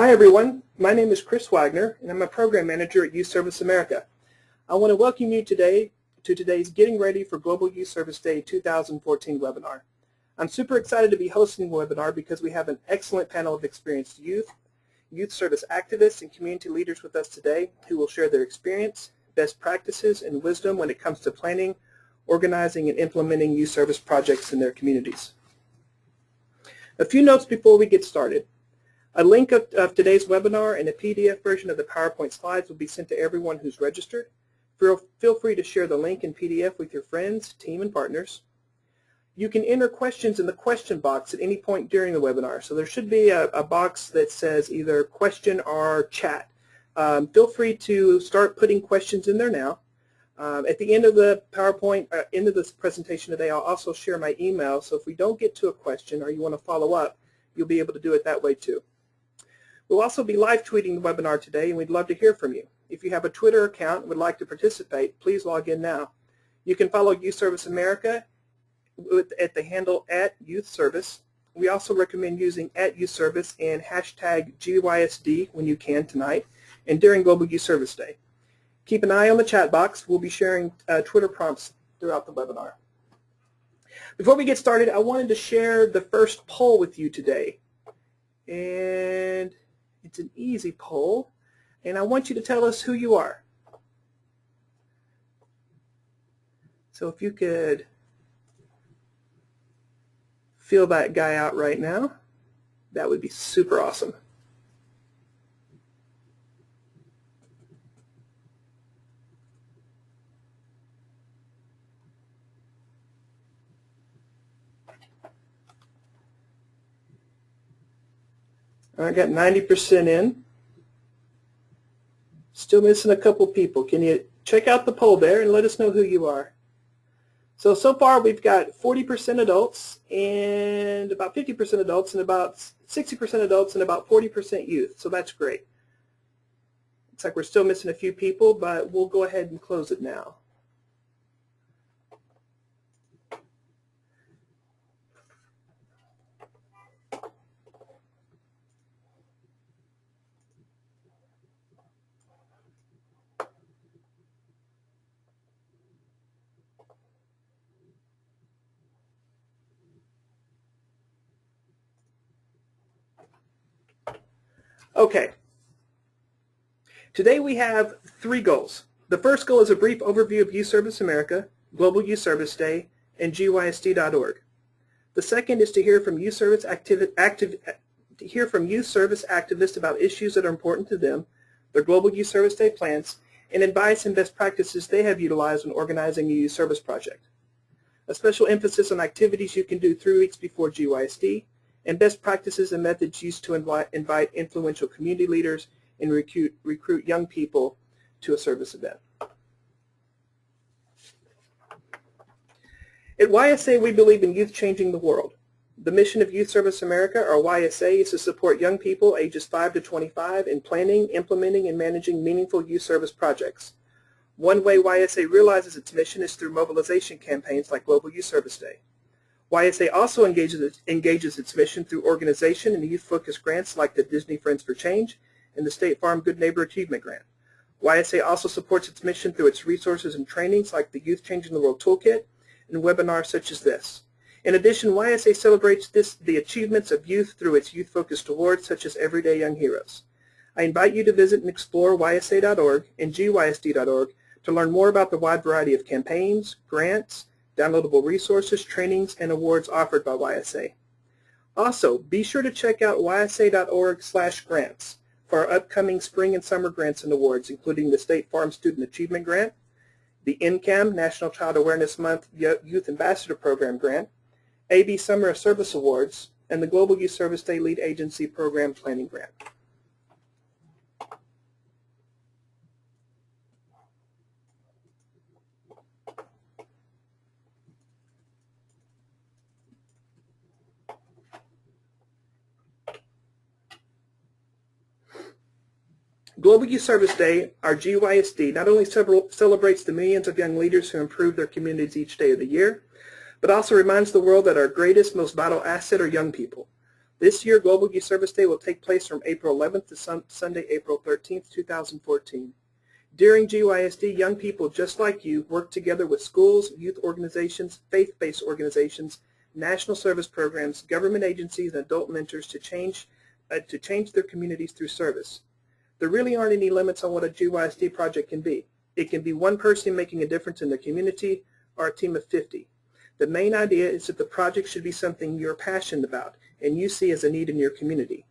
Hi everyone, my name is Chris Wagner and I'm a Program Manager at Youth Service America. I want to welcome you today to today's Getting Ready for Global Youth Service Day 2014 webinar. I'm super excited to be hosting the webinar because we have an excellent panel of experienced youth service activists and community leaders with us today who will share their experience, best practices, and wisdom when it comes to planning, organizing, and implementing youth service projects in their communities. A few notes before we get started. A link of today's webinar and a PDF version of the PowerPoint slides will be sent to everyone who's registered. Feel free to share the link in PDF with your friends, team, and partners. You can enter questions in the question box at any point during the webinar. So there should be a box that says either question or chat. Feel free to start putting questions in there now. At the end of the PowerPoint, end of this presentation today, I'll also share my email. So if we don't get to a question or you want to follow up, you'll be able to do it that way too. We'll also be live tweeting the webinar today, and we'd love to hear from you. If you have a Twitter account and would like to participate, please log in now. You can follow Youth Service America at the handle @YouthService. We also recommend using @YouthService and hashtag GYSD when you can tonight and during Global Youth Service Day. Keep an eye on the chat box. We'll be sharing Twitter prompts throughout the webinar. Before we get started, I wanted to share the first poll with you today. And it's an easy poll, and I want you to tell us who you are. So if you could fill that guy out right now, that would be super awesome. I got 90% in. Still missing a couple people. Can you check out the poll there and let us know who you are? So far we've got 40% adults and about 50% adults and about 60% adults and about 40% youth. So that's great. Looks like we're still missing a few people, but we'll go ahead and close it now. Okay. Today we have 3 goals. The first goal is a brief overview of Youth Service America, Global Youth Service Day, and GYSD.org. The second is to hear from youth service activists about issues that are important to them, their Global Youth Service Day plans, and advice and best practices they have utilized when organizing a youth service project. A special emphasis on activities you can do 3 weeks before GYSD, and best practices and methods used to invite influential community leaders and recruit young people to a service event. At YSA, we believe in youth changing the world. The mission of Youth Service America, or YSA, is to support young people ages 5 to 25 in planning, implementing, and managing meaningful youth service projects. One way YSA realizes its mission is through mobilization campaigns like Global Youth Service Day. YSA also engages its mission through organization and youth-focused grants like the Disney Friends for Change and the State Farm Good Neighbor Achievement Grant. YSA also supports its mission through its resources and trainings like the Youth Changing the World Toolkit and webinars such as this. In addition, YSA celebrates the achievements of youth through its youth-focused awards such as Everyday Young Heroes. I invite you to visit and explore YSA.org and GYSD.org to learn more about the wide variety of campaigns, grants, downloadable resources, trainings, and awards offered by YSA. Also, be sure to check out ysa.org/grants for our upcoming spring and summer grants and awards, including the State Farm Student Achievement Grant, the NCAM National Child Awareness Month Youth Ambassador Program Grant, AB Summer of Service Awards, and the Global Youth Service Day Lead Agency Program Planning Grant. Global Youth Service Day, our GYSD, not only celebrates the millions of young leaders who improve their communities each day of the year, but also reminds the world that our greatest, most vital asset are young people. This year, Global Youth Service Day will take place from April 11th to Sunday, April 13th, 2014. During GYSD, young people just like you work together with schools, youth organizations, faith-based organizations, national service programs, government agencies, and adult mentors to change their communities through service. There really aren't any limits on what a GYSD project can be. It can be one person making a difference in their community or a team of 50. The main idea is that the project should be something you're passionate about and you see as a need in your community.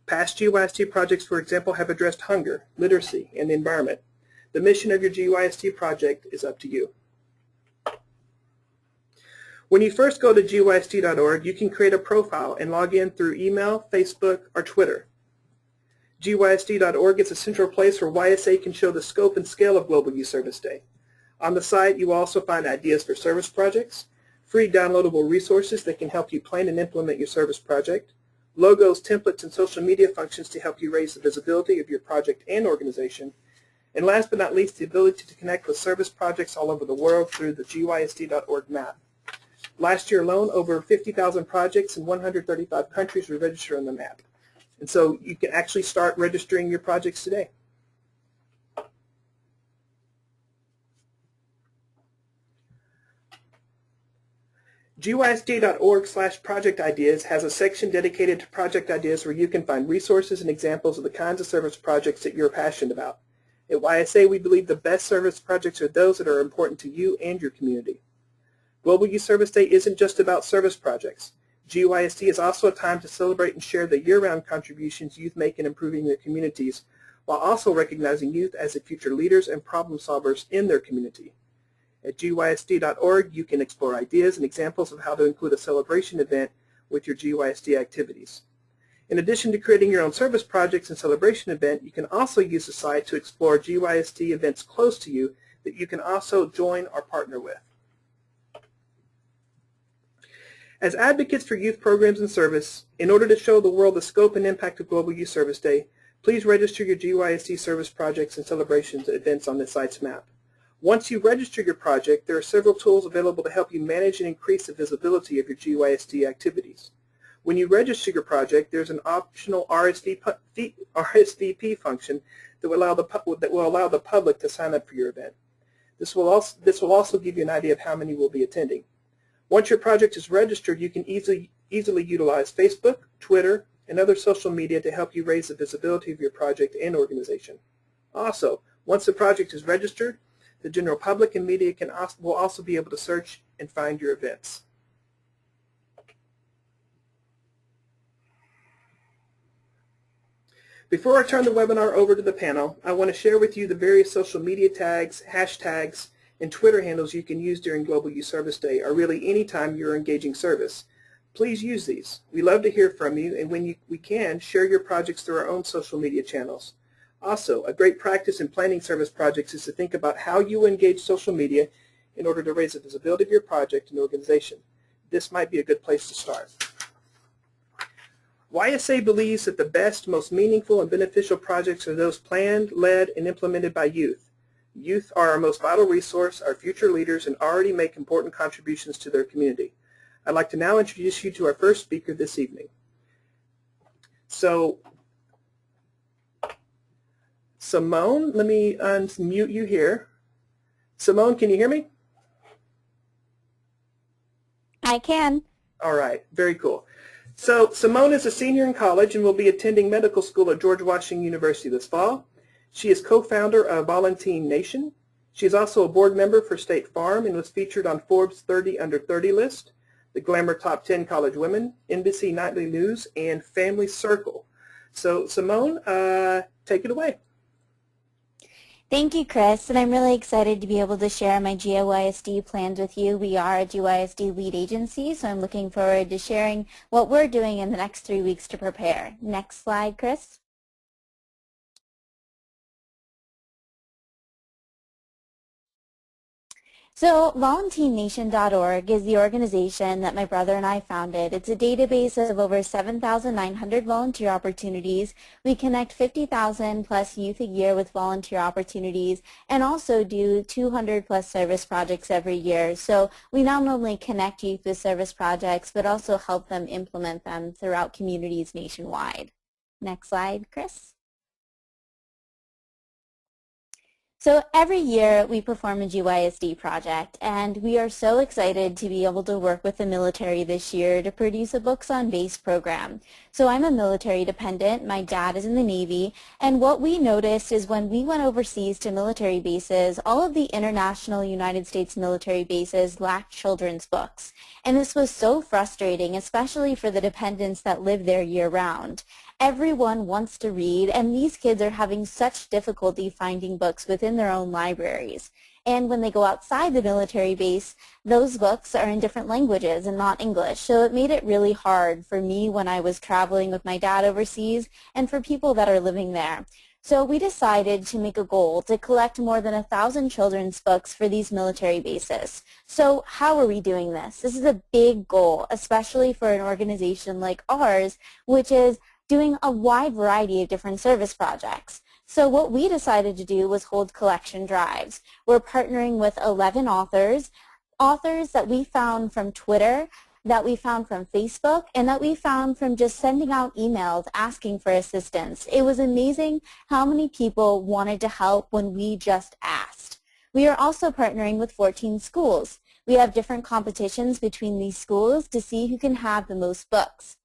Past GYSD projects, for example, have addressed hunger, literacy, and the environment. The mission of your GYSD project is up to you. When you first go to GYSD.org, you can create a profile and log in through email, Facebook, or Twitter. GYSD.org is a central place where YSA can show the scope and scale of Global Youth Service Day. On the site, you will also find ideas for service projects, free downloadable resources that can help you plan and implement your service project, logos, templates, and social media functions to help you raise the visibility of your project and organization, and last but not least, the ability to connect with service projects all over the world through the GYSD.org map. Last year alone, over 50,000 projects in 135 countries were registered on the map. And so you can actually start registering your projects today. GYSD.org/project ideas has a section dedicated to project ideas where you can find resources and examples of the kinds of service projects that you're passionate about. At YSA, we believe the best service projects are those that are important to you and your community. Global Youth Service Day isn't just about service projects. GYSD is also a time to celebrate and share the year-round contributions youth make in improving their communities, while also recognizing youth as the future leaders and problem solvers in their community. At GYSD.org, you can explore ideas and examples of how to include a celebration event with your GYSD activities. In addition to creating your own service projects and celebration event, you can also use the site to explore GYSD events close to you that you can also join or partner with. As advocates for youth programs and service, in order to show the world the scope and impact of Global Youth Service Day, please register your GYSD service projects and celebrations events on the site's map. Once you register your project, there are several tools available to help you manage and increase the visibility of your GYSD activities. When you register your project, there's an optional RSVP function that will allow the public to sign up for your event. This will also give you an idea of how many will be attending. Once your project is registered, you can easily utilize Facebook, Twitter, and other social media to help you raise the visibility of your project and organization. Also, once the project is registered, the general public and media will also be able to search and find your events. Before I turn the webinar over to the panel, I want to share with you the various social media tags, hashtags, and Twitter handles you can use during Global Youth Service Day, or really any time you're engaging service. Please use these. We love to hear from you, and when we can, share your projects through our own social media channels. Also, a great practice in planning service projects is to think about how you engage social media in order to raise the visibility of your project and organization. This might be a good place to start. YSA believes that the best, most meaningful, and beneficial projects are those planned, led, and implemented by youth. Youth are our most vital resource, our future leaders, and already make important contributions to their community. I'd like to now introduce you to our first speaker this evening. So, Simone, let me unmute you here. Simone, can you hear me? I can. All right, very cool. So Simone is a senior in college and will be attending medical school at George Washington University this fall. She is co-founder of Volunteer Nation. She is also a board member for State Farm and was featured on Forbes 30 Under 30 list, the Glamour Top 10 College Women, NBC Nightly News, and Family Circle. So Simone, take it away. Thank you, Chris, and I'm really excited to be able to share my GYSD plans with you. We are a GYSD lead agency, so I'm looking forward to sharing what we're doing in the next 3 weeks to prepare. Next slide, Chris. So VolunteerNation.org is the organization that my brother and I founded. It's a database of over 7,900 volunteer opportunities. We connect 50,000 plus youth a year with volunteer opportunities and also do 200 plus service projects every year. So we not only connect youth with service projects but also help them implement them throughout communities nationwide. Next slide, Chris. So every year we perform a GYSD project, and we are so excited to be able to work with the military this year to produce a Books on Base program. So I'm a military dependent, my dad is in the Navy, and what we noticed is when we went overseas to military bases, all of the international United States military bases lacked children's books. And this was so frustrating, especially for the dependents that live there year-round. Everyone wants to read, and these kids are having such difficulty finding books within their own libraries. And when they go outside the military base, those books are in different languages and not English. So it made it really hard for me when I was traveling with my dad overseas and for people that are living there. So we decided to make a goal to collect more than 1,000 children's books for these military bases. So how are we doing this? This is a big goal, especially for an organization like ours, which is doing a wide variety of different service projects. So what we decided to do was hold collection drives. We're partnering with 11 authors that we found from Twitter, that we found from Facebook, and that we found from just sending out emails asking for assistance. It was amazing how many people wanted to help when we just asked. We are also partnering with 14 schools. We have different competitions between these schools to see who can have the most books.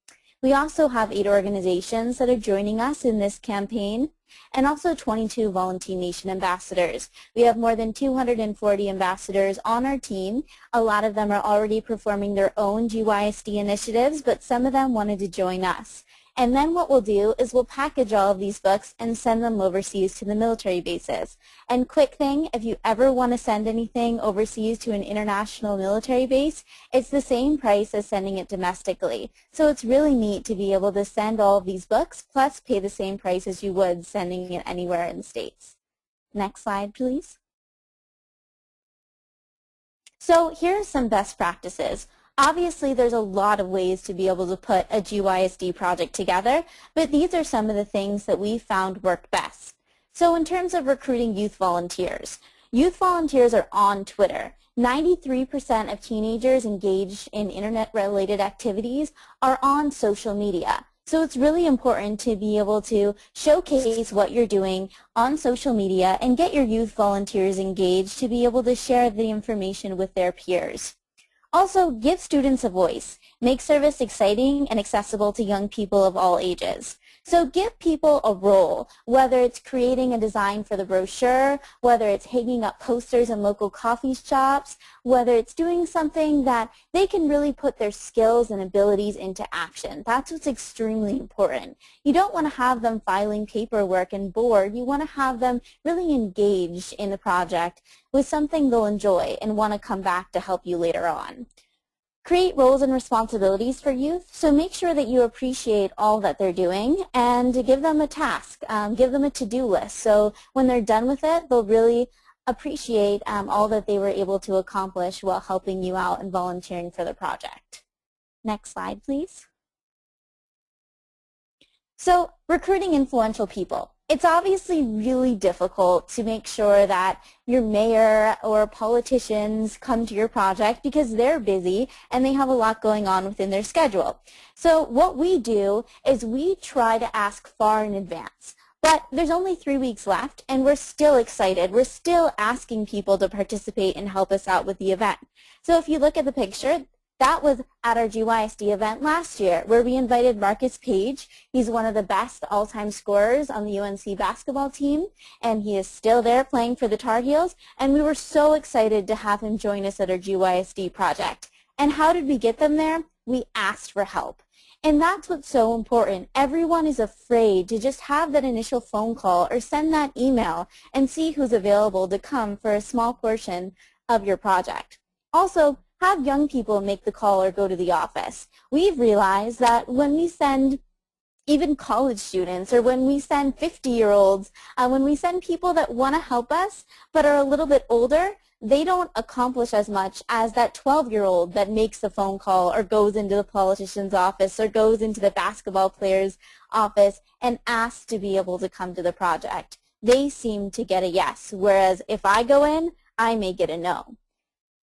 We also have 8 organizations that are joining us in this campaign, and also 22 Volunteer Nation ambassadors. We have more than 240 ambassadors on our team. A lot of them are already performing their own GYSD initiatives, but some of them wanted to join us. And then what we'll do is we'll package all of these books and send them overseas to the military bases. And quick thing, if you ever want to send anything overseas to an international military base, it's the same price as sending it domestically. So it's really neat to be able to send all of these books plus pay the same price as you would sending it anywhere in the States. Next slide, please. So here are some best practices. Obviously, there's a lot of ways to be able to put a GYSD project together, but these are some of the things that we found worked best. So in terms of recruiting youth volunteers are on Twitter. 93% of teenagers engaged in internet-related activities are on social media. So it's really important to be able to showcase what you're doing on social media and get your youth volunteers engaged to be able to share the information with their peers. Also, give students a voice. Make service exciting and accessible to young people of all ages. So give people a role, whether it's creating a design for the brochure, whether it's hanging up posters in local coffee shops, whether it's doing something that they can really put their skills and abilities into action. That's what's extremely important. You don't want to have them filing paperwork and bored. You want to have them really engaged in the project with something they'll enjoy and want to come back to help you later on. Create roles and responsibilities for youth, so make sure that you appreciate all that they're doing and give them a task, give them a to-do list. So when they're done with it, they'll really appreciate all that they were able to accomplish while helping you out and volunteering for the project. Next slide, please. So recruiting influential people. It's obviously really difficult to make sure that your mayor or politicians come to your project because they're busy and they have a lot going on within their schedule. So what we do is we try to ask far in advance. But there's only 3 weeks left and we're still excited. We're still asking people to participate and help us out with the event. So if you look at the picture, that was at our GYSD event last year where we invited Marcus Page. He's one of the best all-time scorers on the UNC basketball team, and he is still there playing for the Tar Heels, and we were so excited to have him join us at our GYSD project. And how did we get them there? We asked for help. And that's what's so important. Everyone is afraid to just have that initial phone call or send that email and see who's available to come for a small portion of your project. Also, have young people make the call or go to the office. We've realized that when we send even college students, or when we send 50-year-olds, when we send people that want to help us but are a little bit older, they don't accomplish as much as that 12-year-old that makes the phone call or goes into the politician's office or goes into the basketball player's office and asks to be able to come to the project. They seem to get a yes, whereas if I go in, I may get a no.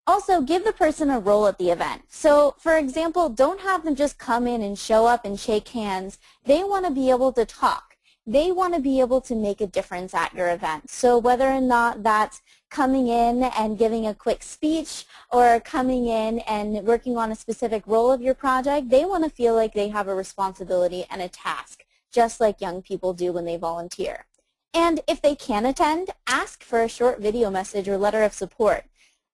Also, give the person a role at the event. So, for example, don't have them just come in and show up and shake hands. They want to be able to talk. They want to be able to make a difference at your event. So whether or not that's coming in and giving a quick speech or coming in and working on a specific role of your project, they want to feel like they have a responsibility and a task, just like young people do when they volunteer. And if they can attend, ask for a short video message or letter of support.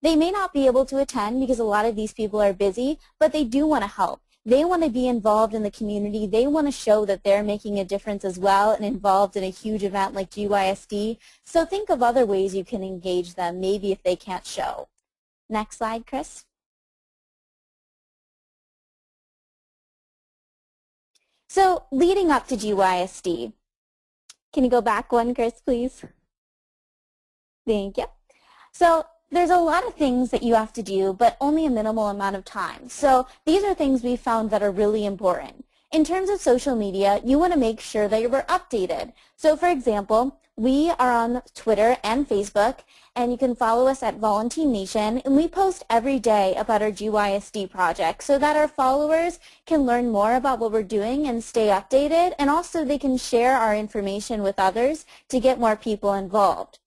They may not be able to attend because a lot of these people are busy, but they do want to help. They want to be involved in the community. They want to show that they're making a difference as well and involved in a huge event like GYSD. So think of other ways you can engage them, maybe if they can't show. Next slide, Chris. So leading up to GYSD, can you go back one, Chris, please? Thank you. So there's a lot of things that you have to do, but only a minimal amount of time. So these are things we found that are really important. In terms of social media, you want to make sure that you're updated. So for example, we are on Twitter and Facebook, and you can follow us at Volunteer Nation, and we post every day about our GYSD project so that our followers can learn more about what we're doing and stay updated, and also they can share our information with others to get more people involved.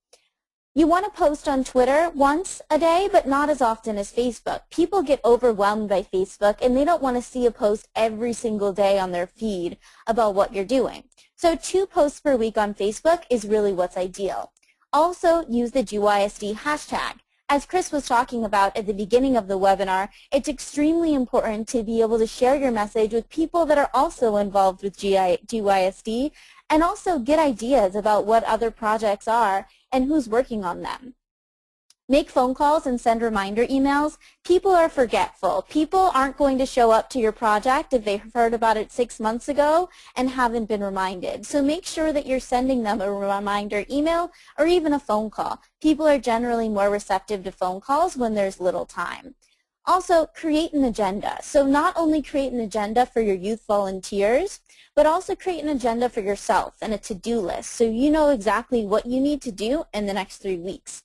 You want to post on Twitter once a day, but not as often as Facebook. People get overwhelmed by Facebook, and they don't want to see a post every single day on their feed about what you're doing. So 2 posts per week on Facebook is really what's ideal. Also, use the GYSD hashtag. As Chris was talking about at the beginning of the webinar, it's extremely important to be able to share your message with people that are also involved with GYSD, and also get ideas about what other projects are and who's working on them. Make phone calls and send reminder emails. People are forgetful. People aren't going to show up to your project if they've heard about it 6 months ago and haven't been reminded. So make sure that you're sending them a reminder email or even a phone call. People are generally more receptive to phone calls when there's little time. Also, create an agenda. So not only create an agenda for your youth volunteers, but also create an agenda for yourself and a to-do list so you know exactly what you need to do in the next 3 weeks.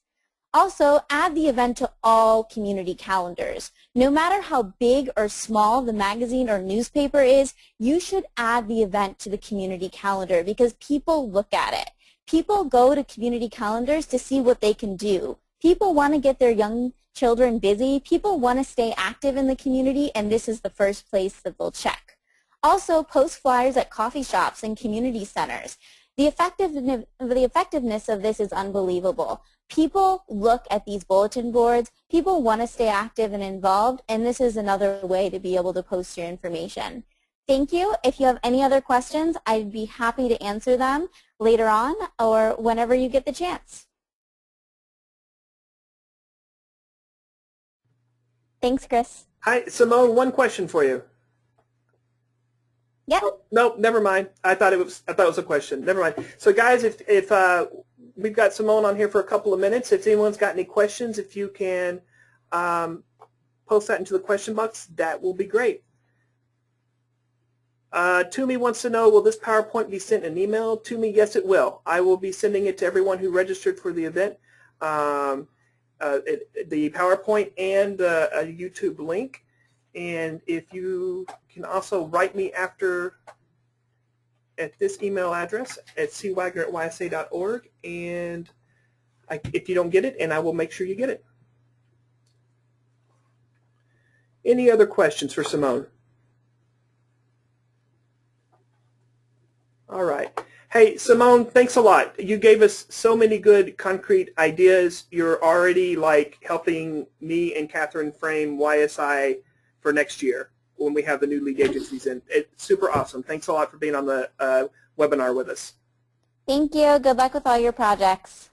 Also, add the event to all community calendars. No matter how big or small the magazine or newspaper is, you should add the event to the community calendar because people look at it. People go to community calendars to see what they can do. People want to get their young children busy. People want to stay active in the community, and this is the first place that they'll check. Also, post flyers at coffee shops and community centers. The effectiveness of this is unbelievable. People look at these bulletin boards. People want to stay active and involved, and this is another way to be able to post your information. Thank you. If you have any other questions, I'd be happy to answer them later on or whenever you get the chance. Thanks, Chris. Hi, Simone, one question for you. Yep. Oh, no, never mind. I thought it was a question. Never mind. So guys, if we've got Simone on here for a couple of minutes, if anyone's got any questions, if you can post that into the question box, that will be great. Toomey wants to know, will this PowerPoint be sent in an email? Toomey, yes, it will. I will be sending it to everyone who registered for the event, the PowerPoint and a YouTube link. And if you can also write me after at this email address at cwagner@ysa.org, and if you don't get it, and I will make sure you get it. Any other questions for Simone? All right. Hey, Simone, thanks a lot. You gave us so many good concrete ideas. You're already like helping me and Catherine frame YSI for next year when we have the new lead agencies in. It's super awesome. Thanks a lot for being on the webinar with us. Thank you. Good luck with all your projects.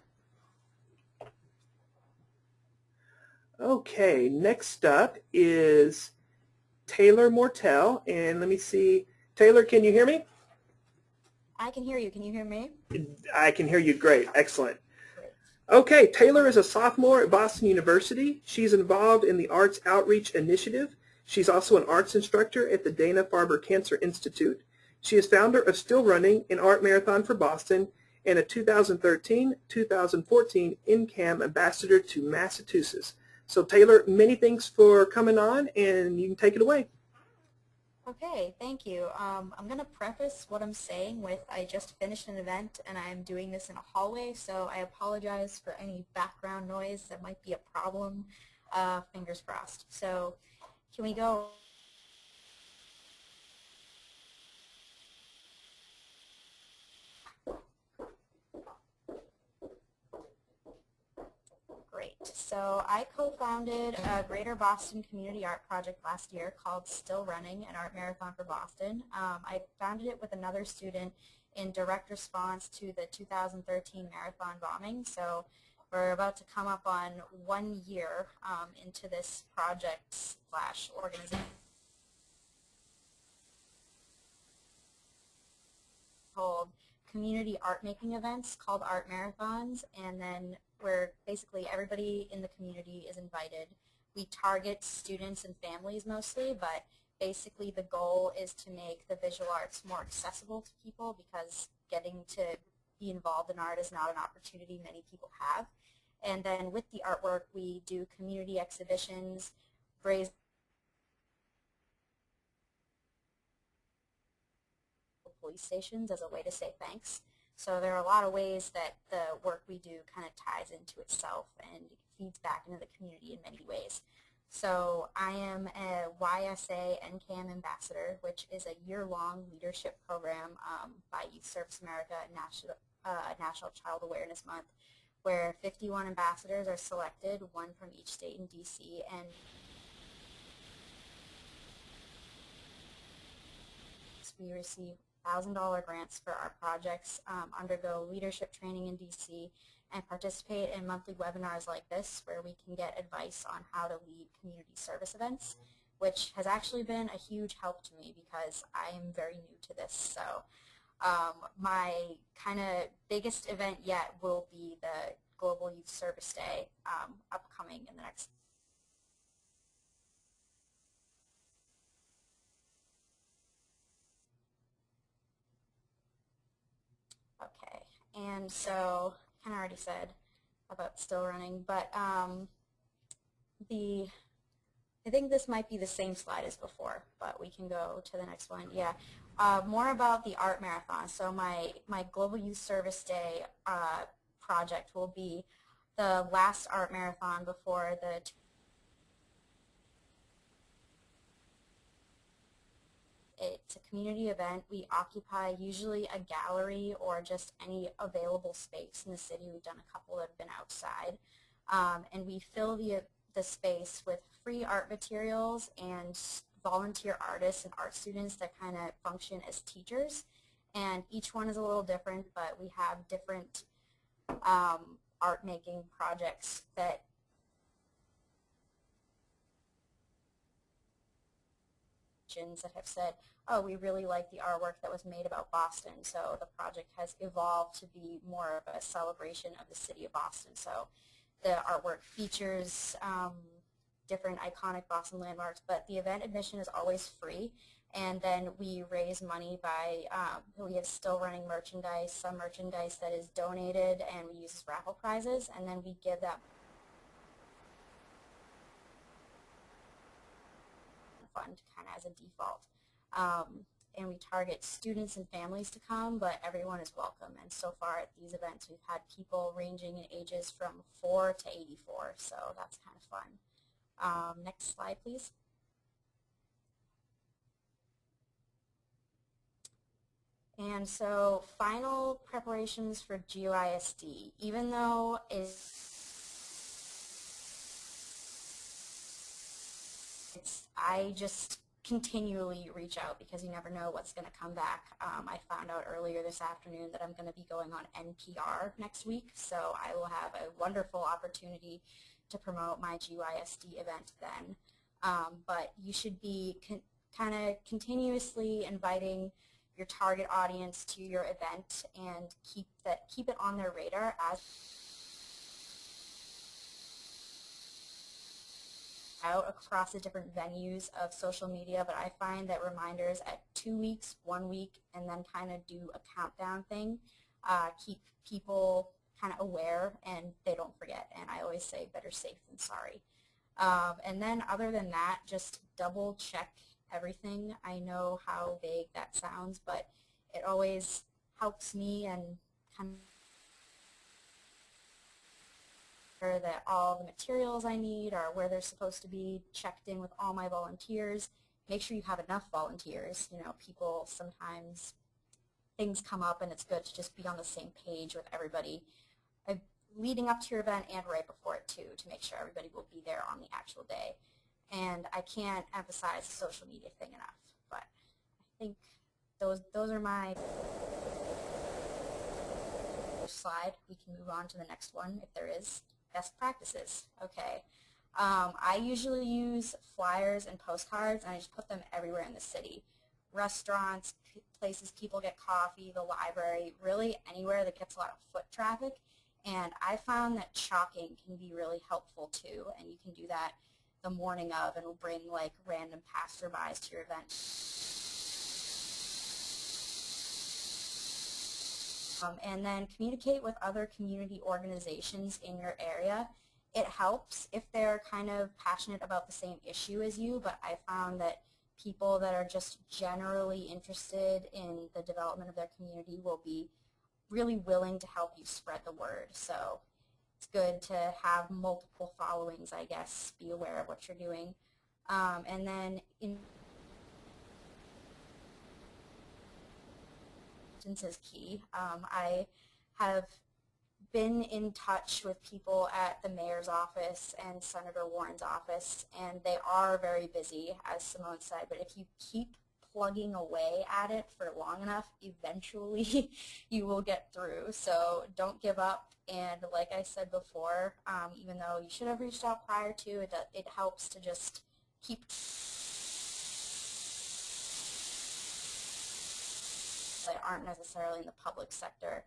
Okay, next up is Taylor Mortel. And let me see. Taylor, can you hear me? I can hear you. Can you hear me? I can hear you great. Excellent. Great. Okay, Taylor is a sophomore at Boston University. She's involved in the Arts Outreach Initiative. She's also an arts instructor at the Dana-Farber Cancer Institute. She is founder of Still Running, an art marathon for Boston, and a 2013-2014 NCAM Ambassador to Massachusetts. So Taylor, many thanks for coming on, and you can take it away. Okay, thank you. I'm going to preface what I'm saying with I just finished an event and I'm doing this in a hallway, so I apologize for any background noise that might be a problem. Fingers crossed. So can we go? Great. So I co-founded a Greater Boston Community Art Project last year called Still Running, an art marathon for Boston. I founded it with another student in direct response to the 2013 marathon bombing. So we're about to come up on 1 year into this project / organization. Called community art making events called art marathons, and then where basically everybody in the community is invited. We target students and families mostly, but basically the goal is to make the visual arts more accessible to people, because getting to be involved in art is not an opportunity many people have. And then with the artwork, we do community exhibitions, raise police stations as a way to say thanks. So there are a lot of ways that the work we do kind of ties into itself and feeds back into the community in many ways. So I am a YSA NCAM Ambassador, which is a year-long leadership program by Youth Service America National Child Awareness Month, where 51 ambassadors are selected, one from each state in DC, and we receive $1,000 grants for our projects, undergo leadership training in DC, and participate in monthly webinars like this where we can get advice on how to lead community service events, which has actually been a huge help to me because I am very new to this. So my kind of biggest event yet will be the Global Youth Service Day upcoming in the next. Okay, and so I kind of already said about Still Running, but I think this might be the same slide as before, but we can go to the next one. Yeah, more about the art marathon. So my Global Youth Service Day project will be the last art marathon before the It's a community event. We occupy usually a gallery or just any available space in the city. We've done a couple that have been outside. And we fill the space with free art materials and volunteer artists and art students that kind of function as teachers. And each one is a little different, but we have different art making projects that have said, oh, we really like the artwork that was made about Boston, so the project has evolved to be more of a celebration of the city of Boston. So the artwork features different iconic Boston landmarks, but the event admission is always free, and then we raise money by, we have Still Running merchandise, some merchandise that is donated and we use as raffle prizes, and then we give that fund kind of as a default. And we target students and families to come, but everyone is welcome. And so far at these events, we've had people ranging in ages from 4 to 84, so that's kind of fun. Next slide, please. And so final preparations for GYSD, even though I just continually reach out because you never know what's going to come back. I found out earlier this afternoon that I'm going to be going on NPR next week, so I will have a wonderful opportunity to promote my GYSD event then. But you should be kind of continuously inviting your target audience to your event and keep it on their radar as out across the different venues of social media. But I find that reminders at 2 weeks, 1 week, and then kind of do a countdown thing keep people kind of aware and they don't forget. And I always say better safe than sorry. And then other than that, just double check everything. I know how vague that sounds, but it always helps me and kind of that all the materials I need are where they're supposed to be, checked in with all my volunteers. Make sure you have enough volunteers. You know, people sometimes things come up and it's good to just be on the same page with everybody leading up to your event and right before it too, to make sure everybody will be there on the actual day. And I can't emphasize the social media thing enough, but I think those are my slide. We can move on to the next one if there is. Best practices. Okay. I usually use flyers and postcards, and I just put them everywhere in the city. Restaurants, places people get coffee, the library, really anywhere that gets a lot of foot traffic. And I found that chalking can be really helpful too, and you can do that the morning of, and will bring like random passerbys to your event. And then communicate with other community organizations in your area. It helps if they're kind of passionate about the same issue as you, but I found that people that are just generally interested in the development of their community will be really willing to help you spread the word. So it's good to have multiple followings, I guess, be aware of what you're doing. And then is key. I have been in touch with people at the mayor's office and Senator Warren's office, and they are very busy, as Simone said, but if you keep plugging away at it for long enough, eventually you will get through. So don't give up, and like I said before, even though you should have reached out prior to, it helps to just keep that aren't necessarily in the public sector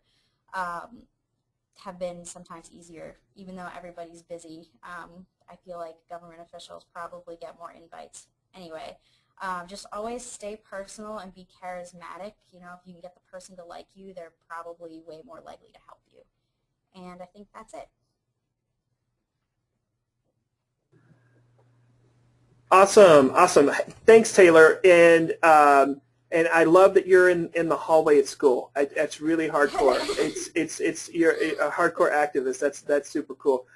have been sometimes easier, even though everybody's busy. I feel like government officials probably get more invites. Anyway, just always stay personal and be charismatic. You know, if you can get the person to like you, they're probably way more likely to help you. And I think that's it. Awesome, awesome. Thanks, Taylor. And I love that you're in the hallway at school. That's really hardcore. You're a hardcore activist. That's super cool.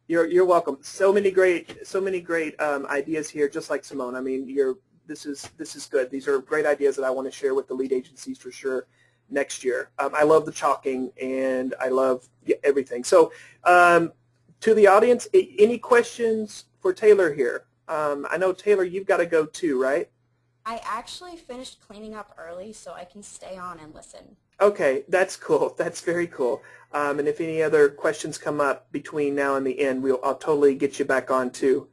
You're welcome. So many great ideas here, just like Simone. I mean, this is good. These are great ideas that I want to share with the lead agencies for sure next year. I love the chalking and I love everything. So to the audience, any questions for Taylor here? I know, Taylor, you've got to go too, right? I actually finished cleaning up early, so I can stay on and listen. Okay, that's cool. That's very cool. And if any other questions come up between now and the end, I'll totally get you back on too.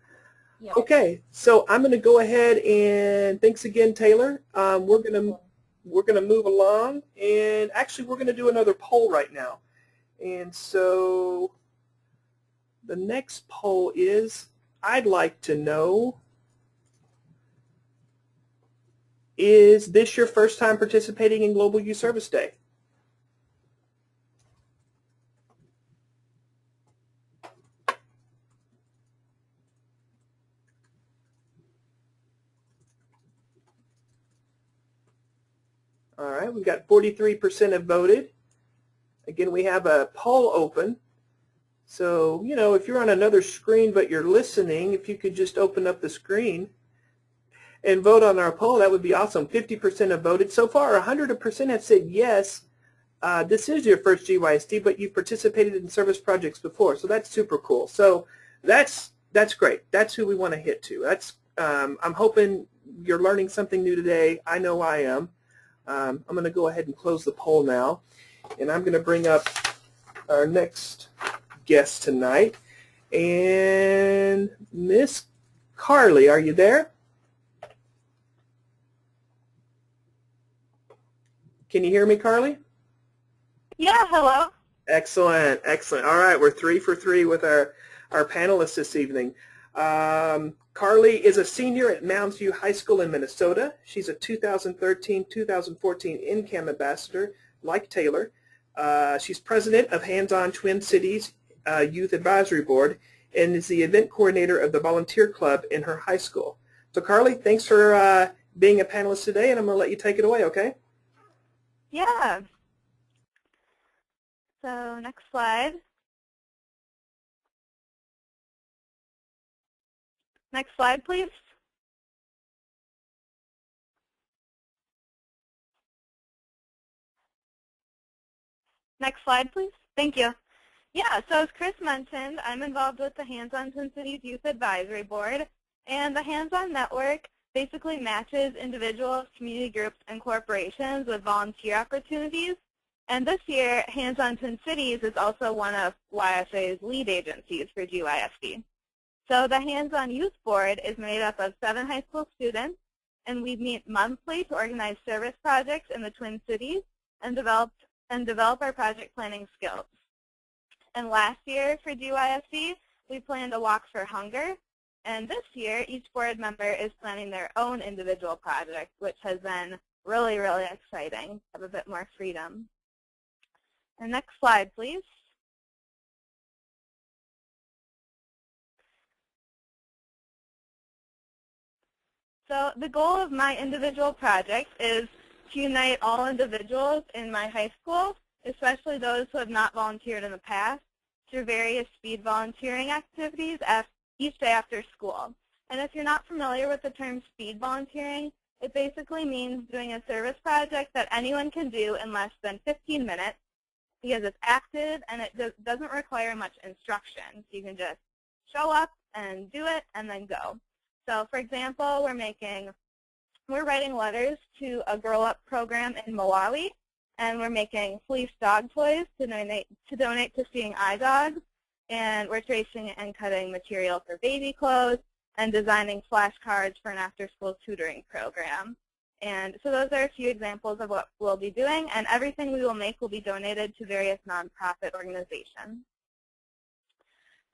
Yep. Okay, so I'm going to go ahead and thanks again, Taylor. We're gonna move along, and actually we're going to do another poll right now. And so the next poll is, I'd like to know, is this your first time participating in Global Youth Service Day? All right, we've got 43% have voted. Again, we have a poll open. So, you know, if you're on another screen but you're listening, if you could just open up the screen and vote on our poll, that would be awesome. 50% have voted. So far, 100% have said yes, this is your first GYSD, but you participated in service projects before. So that's super cool. So that's great. That's who we want to hit to. I'm hoping you're learning something new today. I know I am. I'm going to go ahead and close the poll now, and I'm going to bring up our next guest tonight. And Miss Carly, are you there? Can you hear me, Carly? Yeah, hello. Excellent, excellent. All right, we're 3 for 3 with our panelists this evening. Carly is a senior at Mounds View High School in Minnesota. She's a 2013-2014 NCAM Ambassador, like Taylor. She's president of Hands-On Twin Cities Youth Advisory Board and is the event coordinator of the Volunteer Club in her high school. So Carly, thanks for being a panelist today, and I'm going to let you take it away, okay? Yeah. So next slide. Next slide, please. Next slide, please. Thank you. Yeah, so as Chris mentioned, I'm involved with the Hands-On Twin Cities Youth Advisory Board, and the Hands-On Network basically matches individuals, community groups, and corporations with volunteer opportunities. And this year, Hands-On Twin Cities is also one of YSA's lead agencies for GYSD. So the Hands-On Youth Board is made up of 7 high school students, and we meet monthly to organize service projects in the Twin Cities and develop our project planning skills. And last year for GYSD, we planned a walk for hunger. And this year, each board member is planning their own individual project, which has been really, really exciting. Have a bit more freedom. And next slide, please. So the goal of my individual project is to unite all individuals in my high school, especially those who have not volunteered in the past, through various speed volunteering activities each day after school. And if you're not familiar with the term speed volunteering, it basically means doing a service project that anyone can do in less than 15 minutes because it's active and it doesn't require much instruction. So you can just show up and do it and then go. So for example, we're writing letters to a Grow Up program in Malawi, and we're making fleece dog toys to donate to Seeing Eye Dogs, and we're tracing and cutting material for baby clothes and designing flashcards for an after-school tutoring program. And so those are a few examples of what we'll be doing, and everything we will make will be donated to various nonprofit organizations.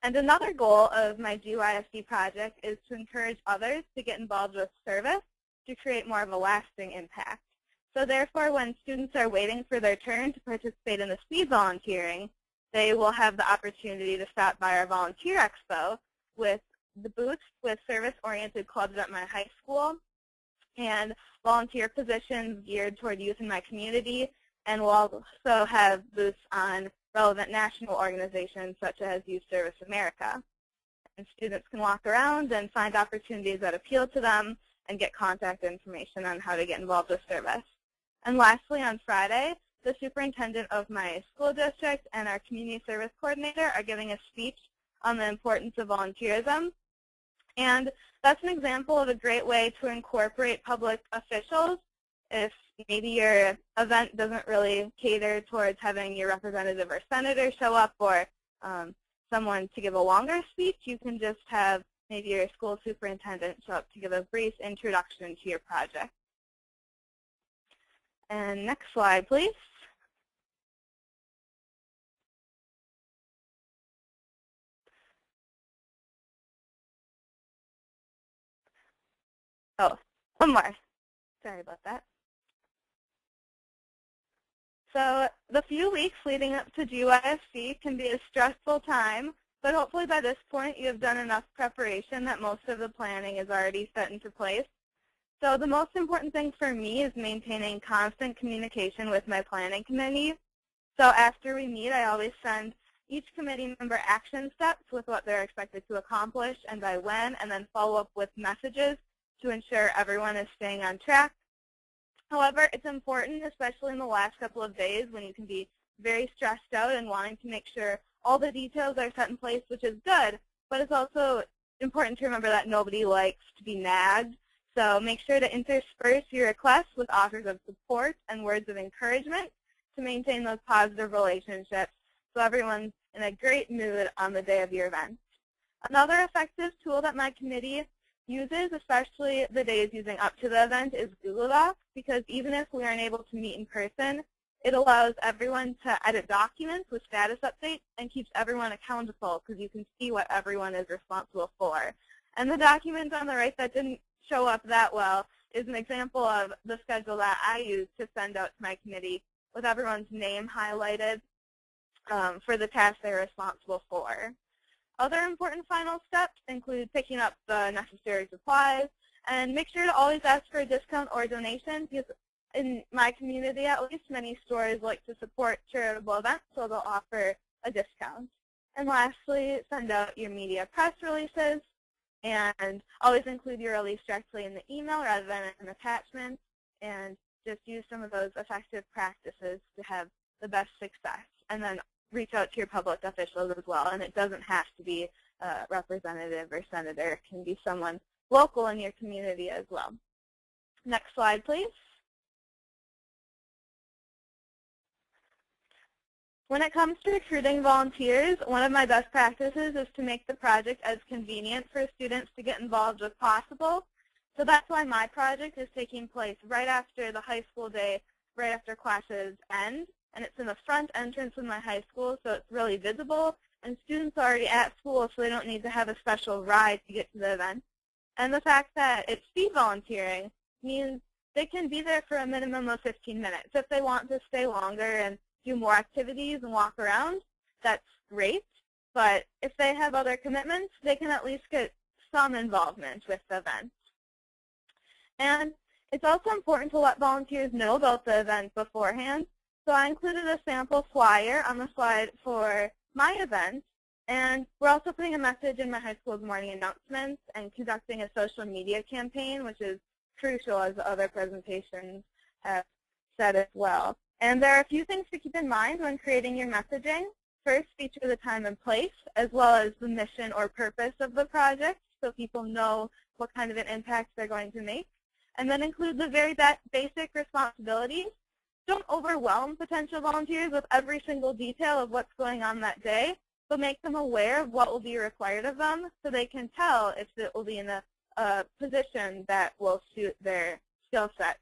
And another goal of my GYSD project is to encourage others to get involved with service to create more of a lasting impact. So therefore, when students are waiting for their turn to participate in the speed volunteering, they will have the opportunity to stop by our volunteer expo with the booths with service-oriented clubs at my high school and volunteer positions geared toward youth in my community. And we'll also have booths on relevant national organizations such as Youth Service America. And students can walk around and find opportunities that appeal to them and get contact information on how to get involved with service. And lastly, on Friday, the superintendent of my school district and our community service coordinator are giving a speech on the importance of volunteerism. And that's an example of a great way to incorporate public officials if maybe your event doesn't really cater towards having your representative or senator show up or someone to give a longer speech. You can just have maybe your school superintendent show up to give a brief introduction to your project. And next slide, please. Oh, one more. Sorry about that. So the few weeks leading up to GYSD can be a stressful time, but hopefully by this point you have done enough preparation that most of the planning is already set into place. So the most important thing for me is maintaining constant communication with my planning committee. So after we meet, I always send each committee member action steps with what they're expected to accomplish and by when, and then follow up with messages to ensure everyone is staying on track. However, it's important, especially in the last couple of days when you can be very stressed out and wanting to make sure all the details are set in place, which is good, but it's also important to remember that nobody likes to be nagged. So make sure to intersperse your requests with offers of support and words of encouragement to maintain those positive relationships so everyone's in a great mood on the day of your event. Another effective tool that my committee uses, especially the days using up to the event, is Google Docs. because even if we aren't able to meet in person, it allows everyone to edit documents with status updates and keeps everyone accountable because you can see what everyone is responsible for. And the document on the right that didn't show up that well is an example of the schedule that I use to send out to my committee with everyone's name highlighted for the tasks they're responsible for. Other important final steps include picking up the necessary supplies, and make sure to always ask for a discount or a donation, because in my community at least, many stores like to support charitable events, so they'll offer a discount. And lastly, send out your media press releases, and always include your release directly in the email rather than an attachment, and just use some of those effective practices to have the best success. And then reach out to your public officials as well, and it doesn't have to be a representative or senator. It can be someone local in your community as well. Next slide, please. When it comes to recruiting volunteers, one of my best practices is to make the project as convenient for students to get involved as possible. So that's why my project is taking place right after the high school day, right after classes end. And it's in the front entrance of my high school, so it's really visible. And students are already at school, so they don't need to have a special ride to get to the event. And the fact that it's speed volunteering means they can be there for a minimum of 15 minutes. If they want to stay longer and do more activities and walk around, that's great. But if they have other commitments, they can at least get some involvement with the event. And it's also important to let volunteers know about the event beforehand. So I included a sample flyer on the slide for my event, and we're also putting a message in my high school's morning announcements and conducting a social media campaign, which is crucial, as the other presentations have said as well. And there are a few things to keep in mind when creating your messaging. First, feature the time and place, as well as the mission or purpose of the project, so people know what kind of an impact they're going to make. And then include the very basic responsibilities. Don't overwhelm potential volunteers with every single detail of what's going on that day, but make them aware of what will be required of them so they can tell if it will be in a position that will suit their skill set.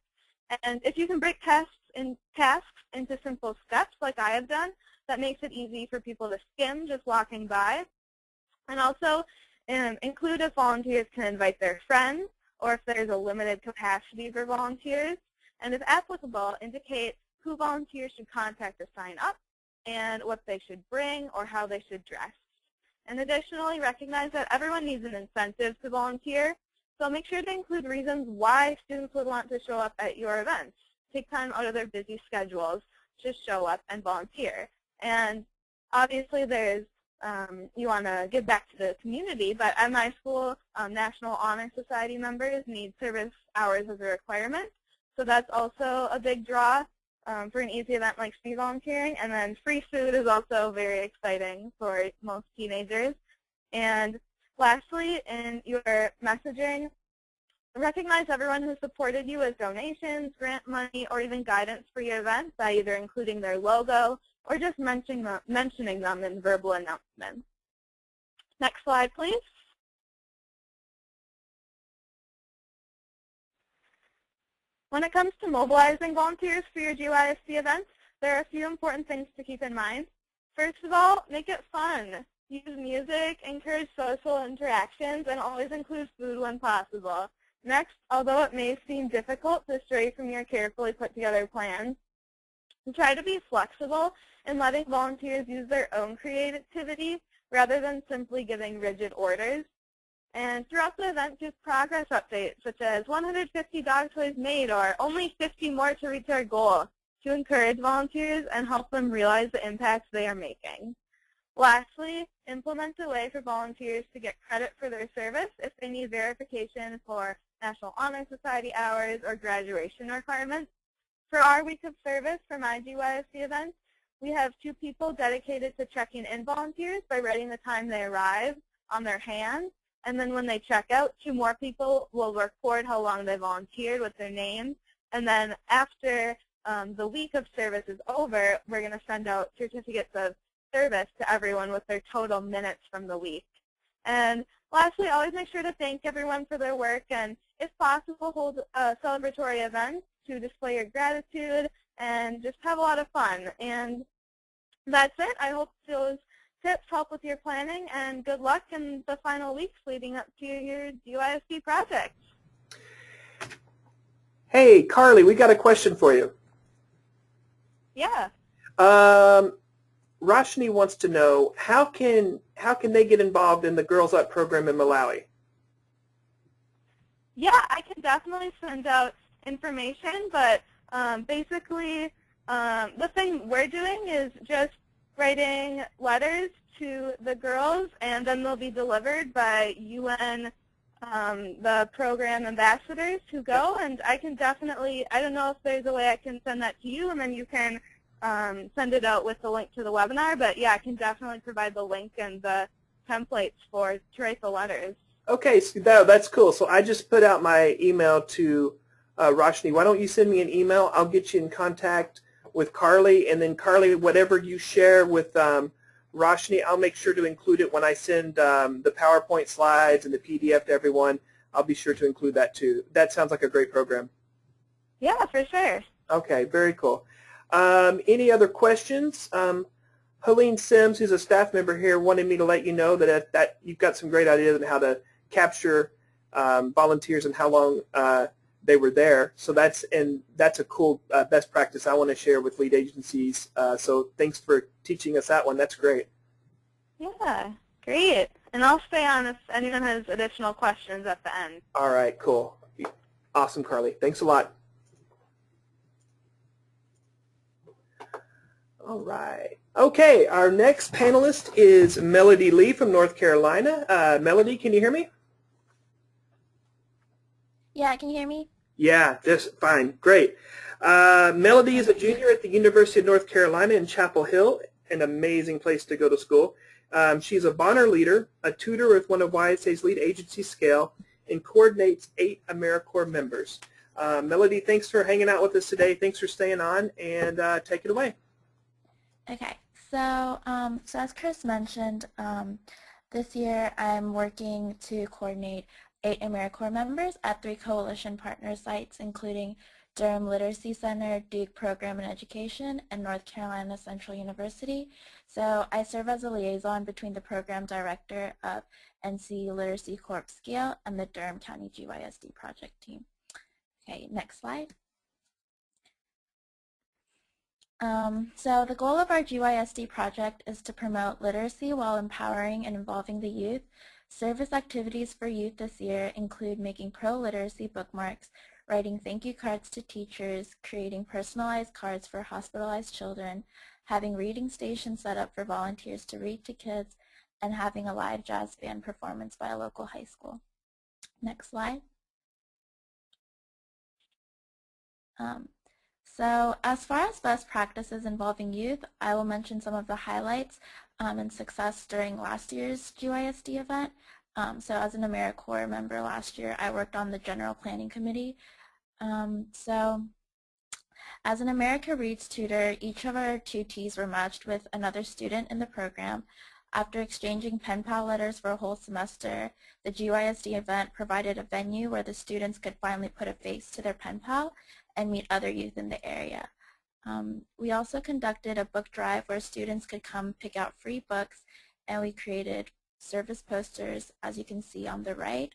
And if you can break tasks into simple steps like I have done, that makes it easy for people to skim just walking by. And also include if volunteers can invite their friends or if there's a limited capacity for volunteers. And if applicable, indicate who volunteers should contact to sign up and what they should bring or how they should dress. And additionally, recognize that everyone needs an incentive to volunteer, so make sure to include reasons why students would want to show up at your events. Take time out of their busy schedules to show up and volunteer. And obviously there's, you want to give back to the community, but at my school, National Honor Society members need service hours as a requirement. So that's also a big draw for an easy event like speed volunteering. And then free food is also very exciting for most teenagers. And lastly, in your messaging, recognize everyone who supported you with donations, grant money, or even guidance for your event by either including their logo or just mentioning them in verbal announcements. Next slide, please. When it comes to mobilizing volunteers for your GYSD events, there are a few important things to keep in mind. First of all, make it fun. Use music, encourage social interactions, and always include food when possible. Next, although it may seem difficult to stray from your carefully put together plans, try to be flexible in letting volunteers use their own creativity rather than simply giving rigid orders. And throughout the event, give progress updates such as 150 dog toys made or only 50 more to reach our goal to encourage volunteers and help them realize the impacts they are making. Lastly, implement a way for volunteers to get credit for their service if they need verification for National Honor Society hours or graduation requirements. For our week of service for my GYSD event, we have 2 people dedicated to checking in volunteers by writing the time they arrive on their hand. And then when they check out, 2 more people will record how long they volunteered with their names. And then after the week of service is over, we're going to send out certificates of service to everyone with their total minutes from the week. And lastly, always make sure to thank everyone for their work, and if possible, hold celebratory events to display your gratitude and just have a lot of fun. And that's it. I hope those tips help with your planning, and good luck in the final weeks leading up to your GYSD project. Hey, Carly, we got a question for you. Yeah. Roshni wants to know, how can they get involved in the Girls Up program in Malawi? Yeah, I can definitely send out information, but basically the thing we're doing is just writing letters to the girls, and then they'll be delivered by UN, the program ambassadors who go, and I can definitely, I don't know if there's a way I can send that to you, and then you can send it out with the link to the webinar, but yeah, I can definitely provide the link and the templates to write the letters. Okay, so that's cool. So I just put out my email to Roshni. Why don't you send me an email? I'll get you in contact with Carly, and then Carly, whatever you share with Roshni, I'll make sure to include it when I send the PowerPoint slides and the PDF to everyone. I'll be sure to include that too. That sounds like a great program. Yeah, for sure. Okay, very cool. Any other questions? Helene Sims, who's a staff member here, wanted me to let you know that you've got some great ideas on how to capture volunteers and how long they were there. So that's a cool best practice I want to share with lead agencies. So thanks for teaching us that one. That's great. Yeah, great. And I'll stay on if anyone has additional questions at the end. All right, cool. Awesome, Carly. Thanks a lot. All right. Okay, our next panelist is Melody Lee from North Carolina. Melody, can you hear me? Yeah, can you hear me? Yeah, just fine. Great. Melody is a junior at the University of North Carolina in Chapel Hill, an amazing place to go to school. She's a Bonner leader, a tutor with one of YSA's lead agency scale, and coordinates 8 AmeriCorps members. Melody, thanks for hanging out with us today. Thanks for staying on, and take it away. Okay, so as Chris mentioned, this year I'm working to coordinate 8 AmeriCorps members at 3 coalition partner sites, including Durham Literacy Center, Duke Program in Education, and North Carolina Central University. So I serve as a liaison between the program director of NC Literacy Corp Scale and the Durham County GYSD project team. Okay, next slide. So the goal of our GYSD project is to promote literacy while empowering and involving the youth. Service activities for youth this year include making pro-literacy bookmarks, writing thank you cards to teachers, creating personalized cards for hospitalized children, having reading stations set up for volunteers to read to kids, and having a live jazz band performance by a local high school. Next slide. So as far as best practices involving youth, I will mention some of the highlights and success during last year's GYSD event. So as an AmeriCorps member last year, I worked on the General Planning Committee. So as an America Reads tutor, each of our tutees were matched with another student in the program. After exchanging pen pal letters for a whole semester, the GYSD event provided a venue where the students could finally put a face to their pen pal and meet other youth in the area. We also conducted a book drive where students could come pick out free books, and we created service posters, as you can see on the right,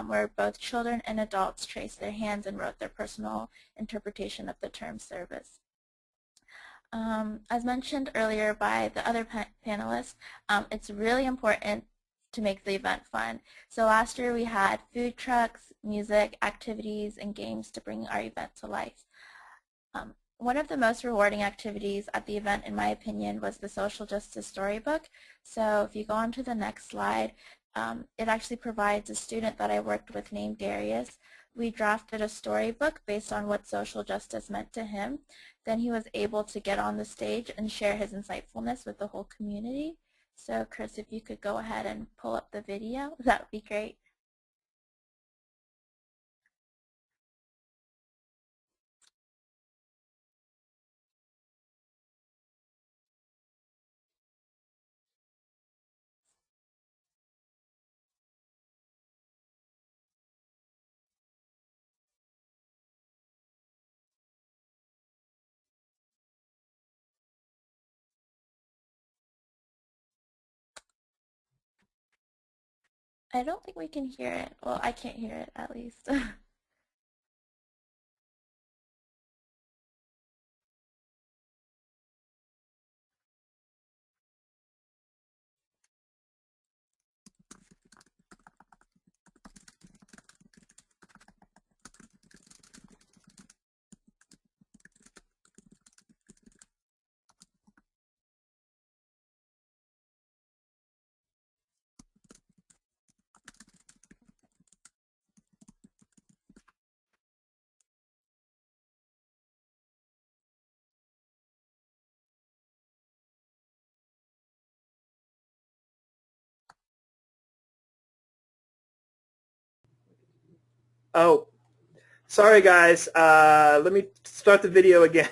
where both children and adults traced their hands and wrote their personal interpretation of the term service. As mentioned earlier by the other panelists, it's really important to make the event fun. So last year we had food trucks, music, activities, and games to bring our event to life. One of the most rewarding activities at the event, in my opinion, was the social justice storybook. So if you go on to the next slide, it actually provides a student that I worked with named Darius. We drafted a storybook based on what social justice meant to him. Then he was able to get on the stage and share his insightfulness with the whole community. So Chris, if you could go ahead and pull up the video, that would be great. I don't think we can hear it. Well, I can't hear it at least. Oh, sorry guys. Let me start the video again.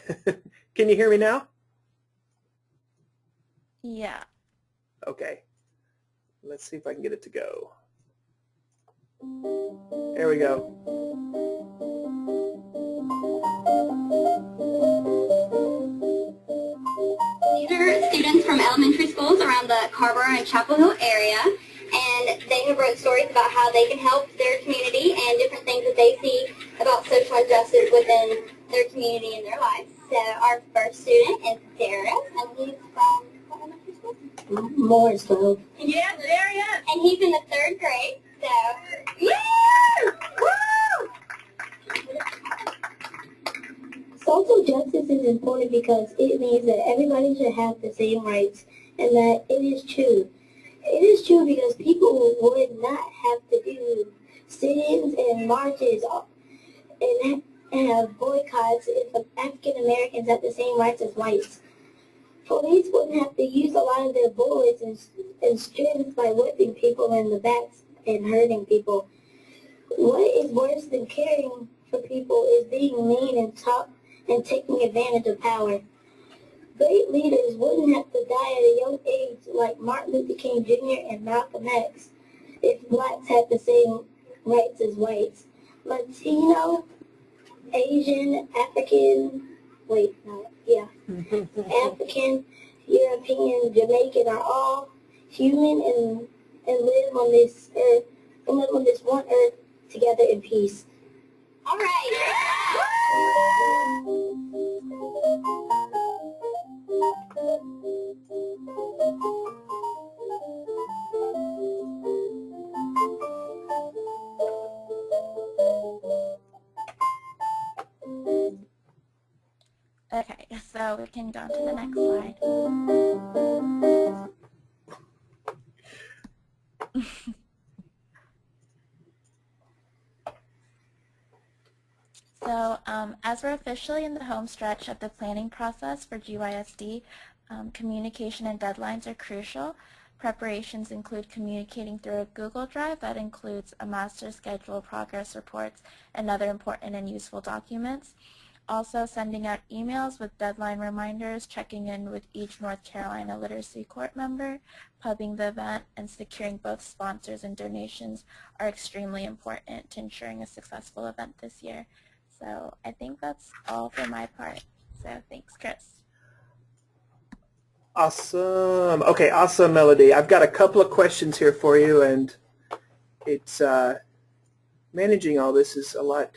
Can you hear me now? Yeah. Okay. Let's see if I can get it to go. There we go. These are students from elementary schools around the Carborough and Chapel Hill area, and they have wrote stories about how they can help their community and different things that they see about social injustice within their community and their lives. So our first student is Darius, and he's from what elementary school? Mooresville. Yeah, Darius! And he's in the 3rd grade, so yeah! Woo! Social justice is important because it means that everybody should have the same rights, and that it is true. It is true because people would not have to do sit-ins and marches and have boycotts if African Americans had the same rights as whites. Police wouldn't have to use a lot of their bullets and strings by whipping people in the backs and hurting people. What is worse than caring for people is being mean and tough and taking advantage of power. Great leaders wouldn't have to die at a young age like Martin Luther King Jr. and Malcolm X if blacks had the same rights as whites. Latino, Asian, African, African, European, Jamaican are all human and live on this earth, and live on this one earth together in peace. All right. Okay, so we can go on to the next slide. So as we're officially in the home stretch of the planning process for GYSD, communication and deadlines are crucial. Preparations include communicating through a Google Drive that includes a master schedule, progress reports, and other important and useful documents. Also sending out emails with deadline reminders, checking in with each North Carolina Literacy Court member, pubbing the event, and securing both sponsors and donations are extremely important to ensuring a successful event this year. So I think that's all for my part. So thanks, Chris. Awesome. Okay, awesome, Melody. I've got a couple of questions here for you, and it's managing all this is a lot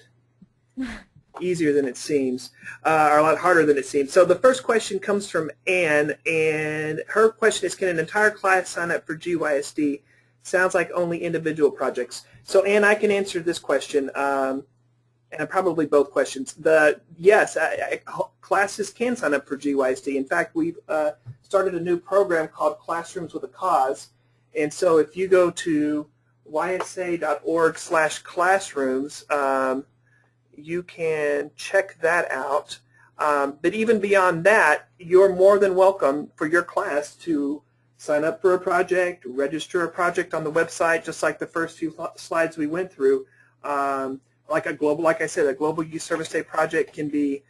easier than it seems, or a lot harder than it seems. So the first question comes from Anne, and her question is, can an entire class sign up for GYSD? Sounds like only individual projects. So Anne, I can answer this question, and probably both questions. Yes, classes can sign up for GYSD. In fact, we've started a new program called Classrooms with a Cause, and so if you go to ysa.org/classrooms, you can check that out. But even beyond that, you're more than welcome for your class to sign up for a project, register a project on the website, just like the first few slides we went through. Like I said, a global youth service day project can be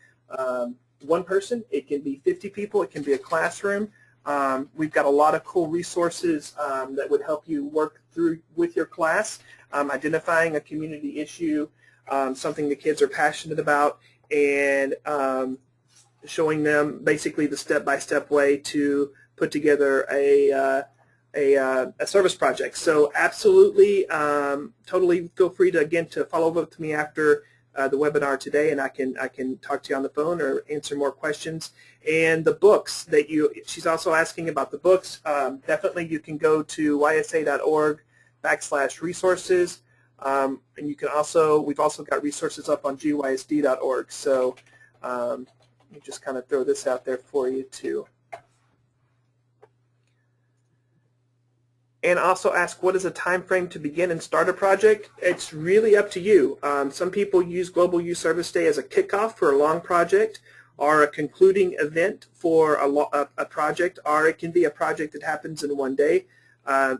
one person, it can be 50 people, it can be a classroom. We've got a lot of cool resources that would help you work through with your class, identifying a community issue, something the kids are passionate about, and showing them basically the step-by-step way to put together a a service project. So absolutely, totally feel free to, again, to follow up with me after the webinar today, and I can talk to you on the phone or answer more questions. And the books that she's also asking about the books. Definitely you can go to ysa.org/resources, and you can also, we've also got resources up on gysd.org. So let me just kind of throw this out there for you too. And also ask, what is a time frame to begin and start a project? It's really up to you. Some people use Global Youth Service Day as a kickoff for a long project, or a concluding event for a project, or it can be a project that happens in one day.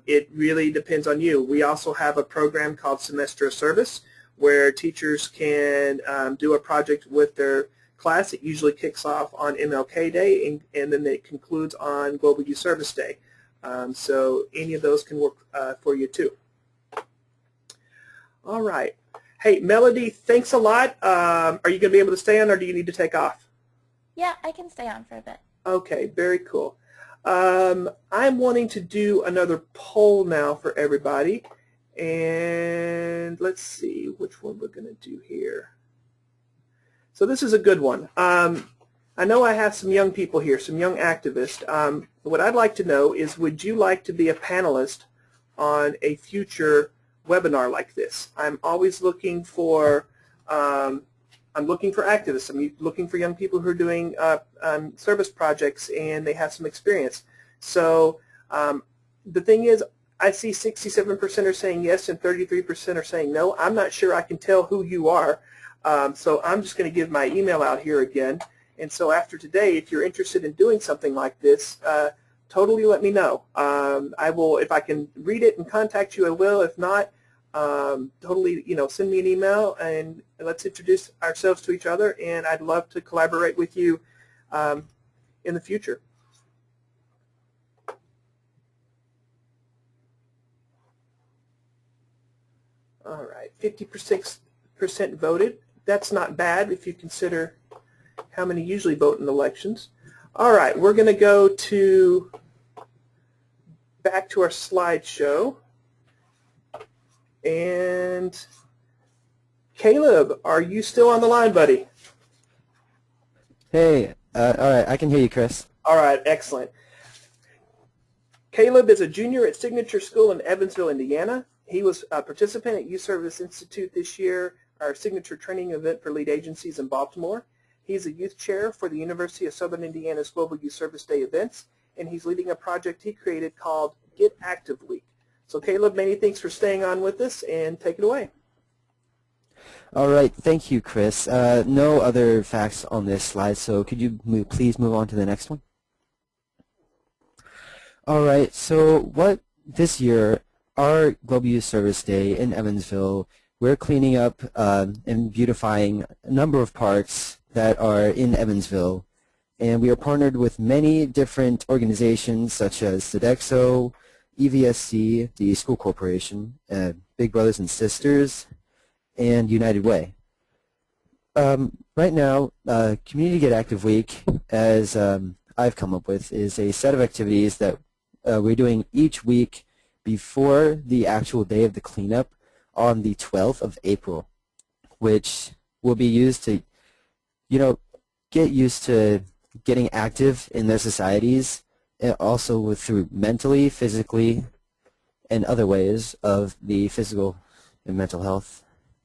It really depends on you. We also have a program called Semester of Service, where teachers can do a project with their class. It usually kicks off on MLK Day, and then it concludes on Global Youth Service Day. So any of those can work for you too. All right. Hey, Melody, thanks a lot. Are you going to be able to stay on, or do you need to take off? Yeah, I can stay on for a bit. Okay, very cool. I'm wanting to do another poll now for everybody. And let's see which one we're going to do here. So this is a good one. I know I have some young people here, some young activists. What I'd like to know is, would you like to be a panelist on a future webinar like this? I'm always looking for, I'm looking for activists. I'm looking for young people who are doing service projects and they have some experience. So the thing is, I see 67% are saying yes and 33% are saying no. I'm not sure I can tell who you are. So I'm just going to give my email out here again. And so after today, if you're interested in doing something like this, totally let me know. I will, if I can read it and contact you, I will. If not, totally, send me an email and let's introduce ourselves to each other. And I'd love to collaborate with you in the future. All right, 50% voted. That's not bad if you consider how many usually vote in elections. All right, we're going to go back to our slideshow. And Caleb, are you still on the line, buddy? Hey, all right, I can hear you, Chris. All right, excellent. Caleb is a junior at Signature School in Evansville, Indiana. He was a participant at Youth Service Institute this year, our signature training event for lead agencies in Baltimore. He's a youth chair for the University of Southern Indiana's Global Youth Service Day events, and he's leading a project he created called Get Active Week. So Caleb, many thanks for staying on with us, and take it away. All right, thank you, Chris. No other facts on this slide, so could you please move on to the next one? All right, so this year, our Global Youth Service Day in Evansville, we're cleaning up and beautifying a number of parks that are in Evansville, and we are partnered with many different organizations such as Sodexo, EVSC, the School Corporation, Big Brothers and Sisters, and United Way. Right now, Community Get Active Week, as I've come up with, is a set of activities that we're doing each week before the actual day of the cleanup on the 12th of April, which will be used to, get used to getting active in their societies, and also through mentally, physically, and other ways of the physical and mental health.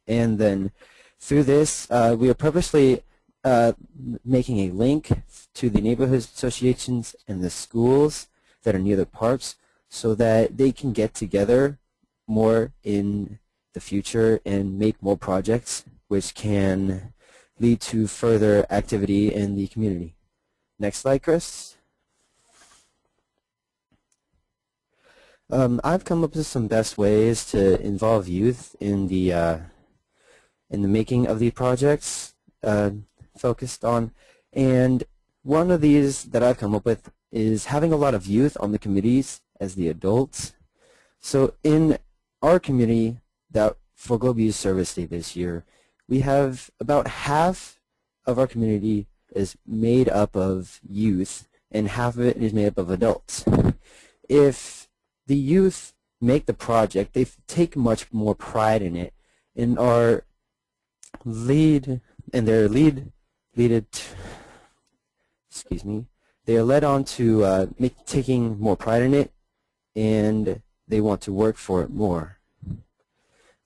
And then through this, we are purposely making a link to the neighborhood associations and the schools that are near the parks so that they can get together more in the future and make more projects which can lead to further activity in the community. Next slide, Chris. I've come up with some best ways to involve youth in the making of the projects focused on, and one of these that I've come up with is having a lot of youth on the committees as the adults. So in our community, that for Global Youth Service Day this year, we have about half of our community is made up of youth and half of it is made up of adults. If the youth make the project. They take much more pride in it and are they are led on to taking more pride in it, and they want to work for it more.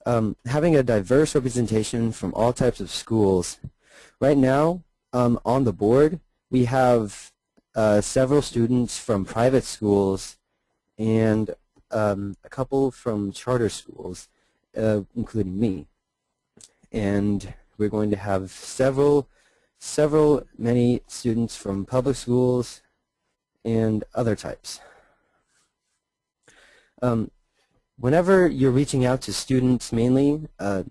Having a diverse representation from all types of schools. Right now, on the board, we have several students from private schools and a couple from charter schools, including me. And we're going to have many students from public schools and other types. Whenever you're reaching out to students mainly, a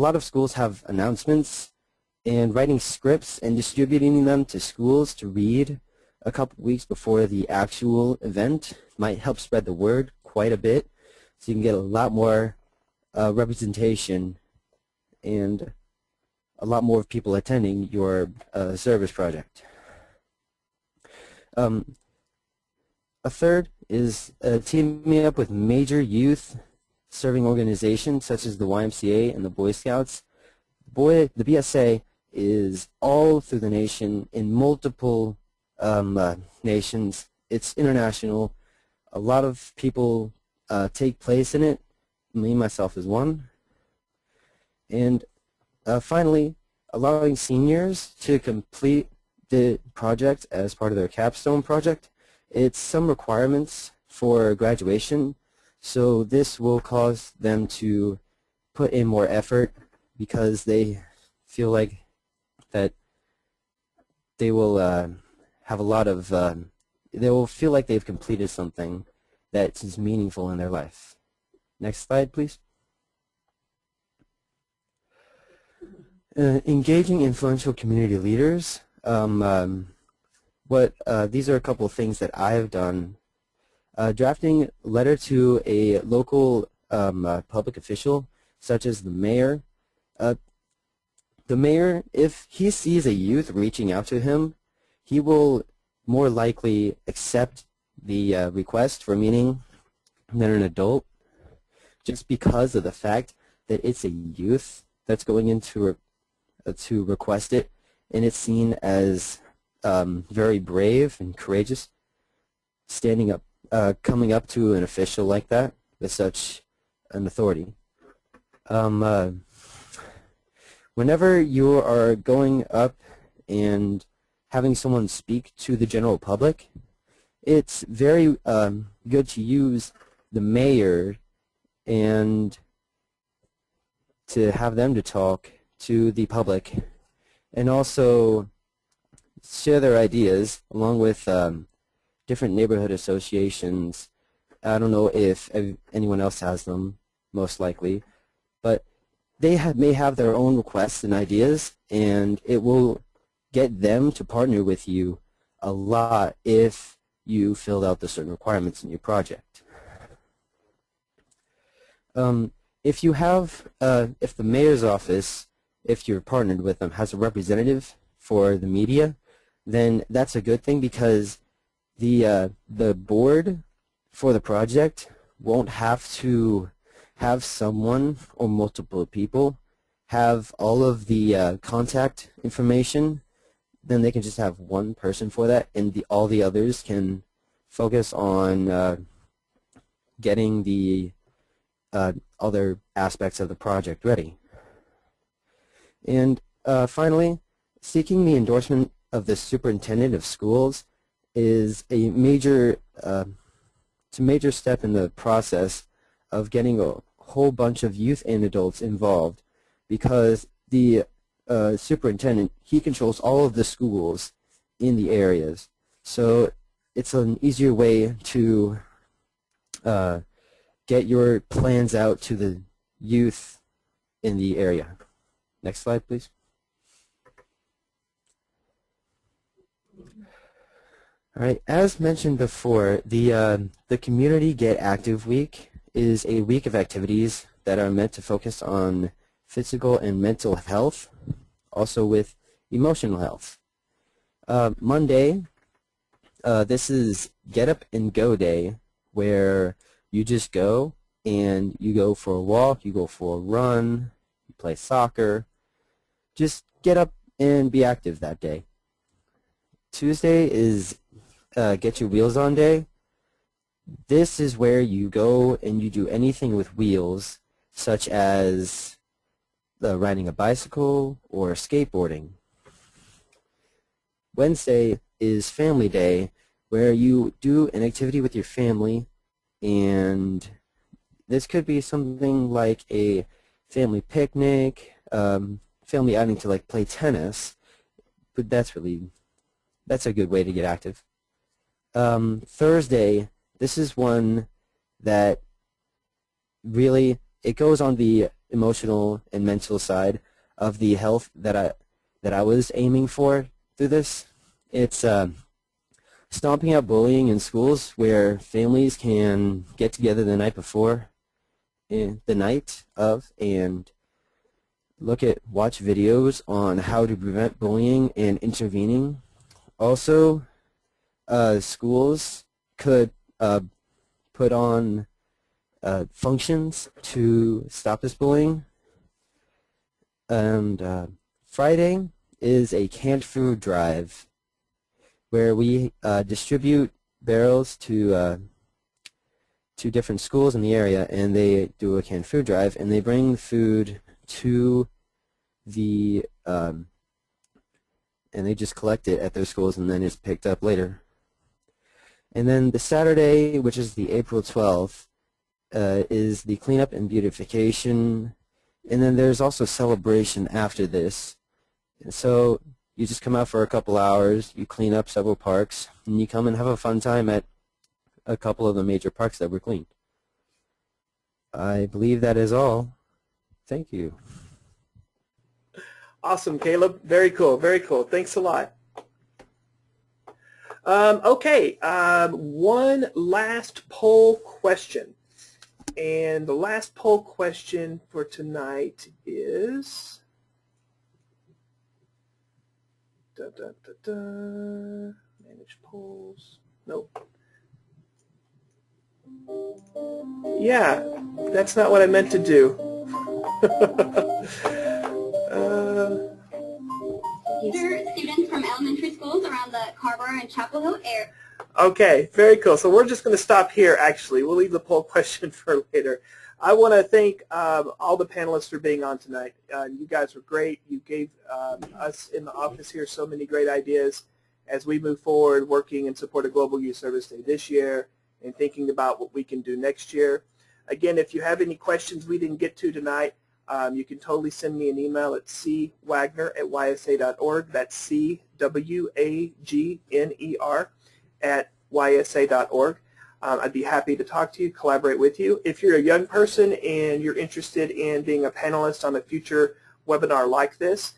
lot of schools have announcements, and writing scripts and distributing them to schools to read a couple weeks before the actual event might help spread the word quite a bit, so you can get a lot more representation and a lot more people attending your service project. A third is teaming up with major youth serving organizations such as the YMCA and the Boy Scouts. The BSA is all through the nation in multiple nations. It's international. A lot of people take place in it. Me, myself, is one. And finally, allowing seniors to complete the project as part of their capstone project. It's some requirements for graduation, so this will cause them to put in more effort because they feel like that they will have a lot of, they will feel like they've completed something that is meaningful in their life. Next slide, please. Engaging influential community leaders. These are a couple of things that I have done. Drafting a letter to a local public official, such as the mayor. The mayor, if he sees a youth reaching out to him, he will more likely accept the request for a meeting than an adult, just because of the fact that it's a youth that's going in to request it, and it's seen as very brave and courageous, standing up, coming up to an official like that with such an authority. Whenever you are going up and having someone speak to the general public, it's very good to use the mayor and to have them to talk to the public and also share their ideas along with different neighborhood associations. I don't know if anyone else has them, most likely, but they may have their own requests and ideas, and it will get them to partner with you a lot if you filled out the certain requirements in your project. If you have, if the mayor's office, if you're partnered with them, has a representative for the media, then that's a good thing because the board for the project won't have to have someone or multiple people have all of the contact information. Then they can just have one person for that, and all the others can focus on getting the other aspects of the project ready. And finally, seeking the endorsement of the superintendent of schools is a major, it's a major step in the process of getting a whole bunch of youth and adults involved, because the superintendent, he controls all of the schools in the areas. So it's an easier way to get your plans out to the youth in the area. Next slide, please. All right, as mentioned before, the Community Get Active Week is a week of activities that are meant to focus on physical and mental health, also with emotional health. Monday, this is Get Up and Go Day, where you just go and you go for a walk, you go for a run, you play soccer. Just get up and be active that day. Tuesday is Get Your Wheels On Day. This is where you go and you do anything with wheels, such as riding a bicycle or skateboarding. Wednesday is Family Day, where you do an activity with your family, and this could be something like a family picnic, family outing to like play tennis, but that's a good way to get active. Thursday, this is one that really, it goes on the emotional and mental side of the health that I was aiming for through this. It's stomping out bullying in schools, where families can get together the night before, the night of, and watch videos on how to prevent bullying and intervening. Also, schools could put on functions to stop this bullying. And Friday is a canned food drive, where we distribute barrels to different schools in the area, and they do a canned food drive, and they bring food to the and they just collect it at their schools, and then it's picked up later. And then the Saturday, which is the April 12th, is the cleanup and beautification, and then there's also celebration after this. And so you just come out for a couple hours, you clean up several parks, and you come and have a fun time at a couple of the major parks that were cleaned. I believe that is all. Thank you. Awesome, Caleb. Very cool. Very cool. Thanks a lot. Okay, one last poll question. And the last poll question for tonight is... Manage polls. Nope. Yeah, that's not what I meant to do. Students from elementary schools around the Carver and Chapel Hill area. Okay, very cool. So we're just going to stop here, actually. We'll leave the poll question for later. I want to thank all the panelists for being on tonight. You guys were great. You gave us in the office here so many great ideas as we move forward working in support of Global Youth Service Day this year and thinking about what we can do next year. Again, if you have any questions we didn't get to tonight, you can totally send me an email at cwagner@ysa.org. That's CWAGNER@ysa.org. I'd be happy to talk to you, collaborate with you. If you're a young person and you're interested in being a panelist on a future webinar like this,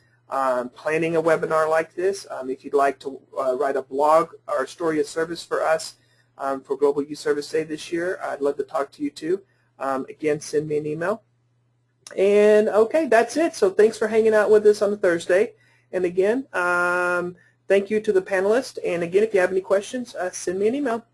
planning a webinar like this, if you'd like to write a blog or a story of service for us for Global Youth Service Day this year, I'd love to talk to you too. Again, send me an email. And okay, that's it. So thanks for hanging out with us on a Thursday. And again, thank you to the panelists. And again, if you have any questions, send me an email.